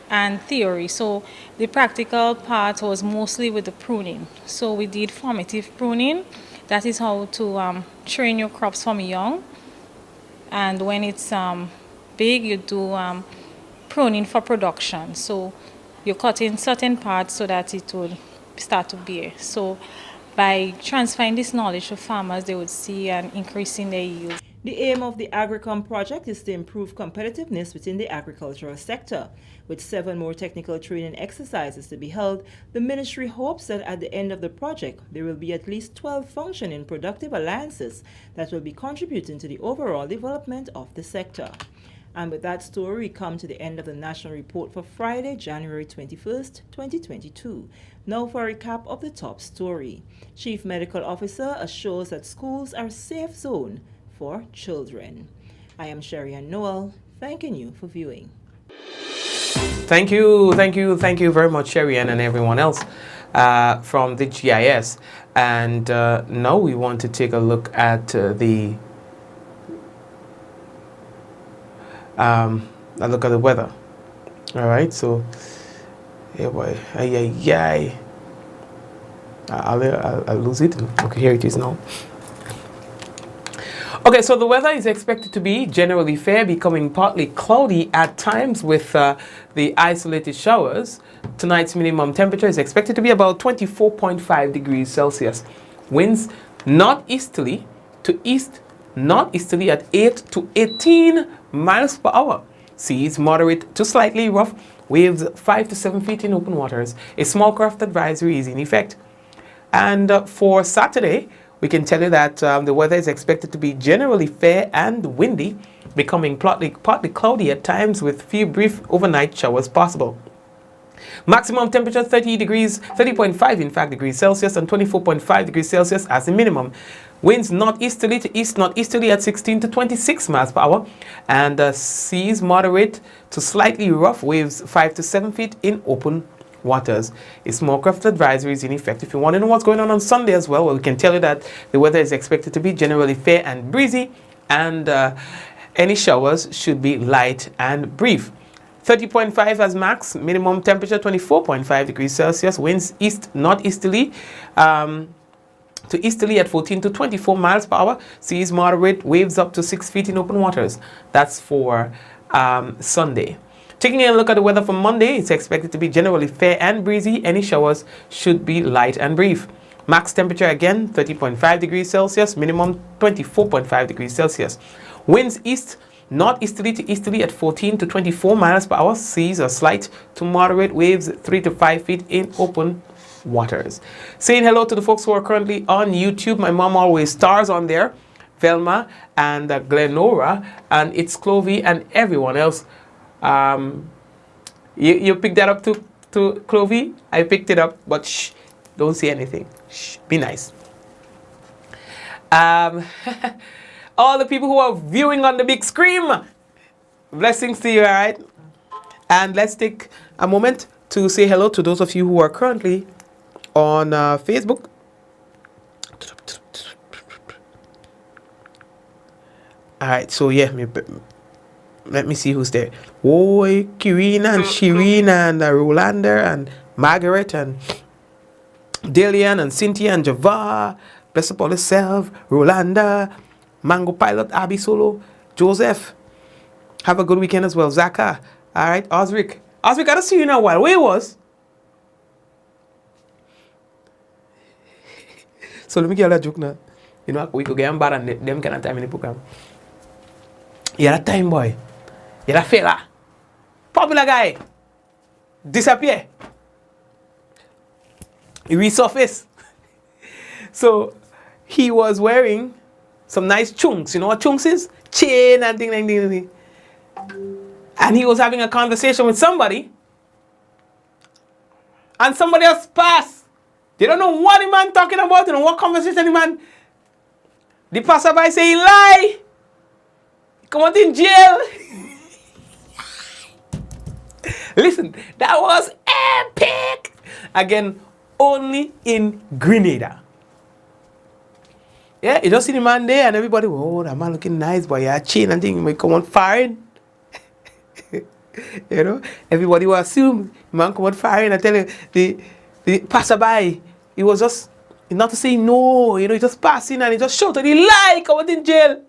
and theory. So the practical part was mostly with the pruning. So we did formative pruning. That is how to train your crops from young. And when it's big, you do pruning for production. So you cut in certain parts so that it would start to bear. So by transferring this knowledge to farmers, they would see an increase in their yield. The aim of the AgriCom project is to improve competitiveness within the agricultural sector. With 7 more technical training exercises to be held, the ministry hopes that at the end of the project, there will be at least 12 functioning productive alliances that will be contributing to the overall development of the sector. And with that story, we come to the end of the National Report for Friday, January 21st, 2022. Now for a recap of the top story. Chief Medical Officer assures that schools are a safe zone for children. I am Sherry-Ann Noel, thanking you for viewing. Thank you very much, Sherry-Ann, and everyone else from the GIS. And now we want to take a look at the weather. All right, so yeah, boy, I'll lose it. Okay, here it is now. Okay, so the weather is expected to be generally fair, becoming partly cloudy at times with the isolated showers. Tonight's minimum temperature is expected to be about 24.5 degrees Celsius. Winds northeasterly to east northeasterly at 8 to 18 miles per hour. Seas moderate to slightly rough. Waves 5 to 7 feet in open waters. A small craft advisory is in effect. And for Saturday, we can tell you that the weather is expected to be generally fair and windy, becoming partly cloudy at times with few brief overnight showers possible. Maximum temperature 30.5 in fact degrees Celsius and 24.5 degrees Celsius as the minimum. Winds northeasterly to east northeasterly at 16 to 26 miles per hour, and seas moderate to slightly rough. Waves 5 to 7 feet in open waters. A small craft advisory is in effect. If you want to know what's going on Sunday as well, we can tell you that the weather is expected to be generally fair and breezy, and any showers should be light and brief. 30.5 as max, minimum temperature 24.5 degrees Celsius, winds east northeasterly to easterly at 14 to 24 miles per hour, seas moderate, waves up to 6 feet in open waters. That's for Sunday. Taking a look at the weather for Monday, it's expected to be generally fair and breezy. Any showers should be light and brief. Max temperature again 30.5 degrees Celsius, minimum 24.5 degrees Celsius. Winds east northeasterly to easterly at 14 to 24 miles per hour. Seas are slight to moderate, waves 3 to 5 feet in open waters. Saying hello to the folks who are currently on YouTube. My mom always stars on there. Velma and Glenora, and it's Clovey and everyone else. You picked that up to Clovey? I picked it up, but shh, Don't say anything. Shh, be nice. All the people who are viewing on the big screen, blessings to you, all right? And let's take a moment to say hello to those of you who are currently on Facebook. All right, so yeah, let me see who's there. Oh, Kirina and Shireen and Rolander and Margaret and Delian and Cynthia and Java. Bless up all yourself. Rolanda, Mango Pilot, Abby Solo, Joseph. Have a good weekend as well. Zaka. All right, Osric. Osric, I don't see you in a while. Where you was? So let me get a joke now. You know, we could get them bad and them kind of time in the program. You're that time boy. You're that fella. Popular guy. Disappear. He resurfaced. So he was wearing some nice chunks. You know what chunks is? Chain and ding. And he was having a conversation with somebody. And somebody else passed. They don't know what the man talking about, you know what conversation the man. The passerby say he lie. He come out in jail. Listen, that was epic. Again, only in Grenada. Yeah, you just see the man there and everybody, oh, that man looking nice, boy, yeah, chain and thing, he come on firing. You know, everybody will assume the man come on firing. I tell you, the passerby, he was just, not to say no, you know, he just passing and he just shouted, he lie, come out in jail.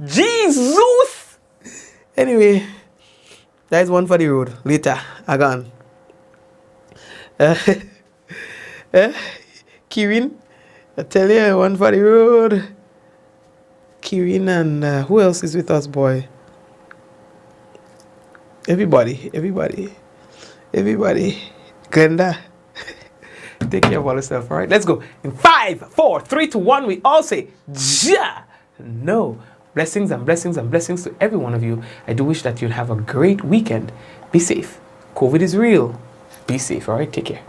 Jesus! Anyway, that is one for the road. Later, I gone. Kirin, I tell you, one for the road. Kirin and who else is with us, boy? Everybody. Glenda, take care of all yourself, all right? Let's go. In 5, 4, 3, 2, 1, we all say, Ja! No. Blessings and blessings and blessings to every one of you. I do wish that you'd have a great weekend. Be safe. COVID is real. Be safe, all right? Take care.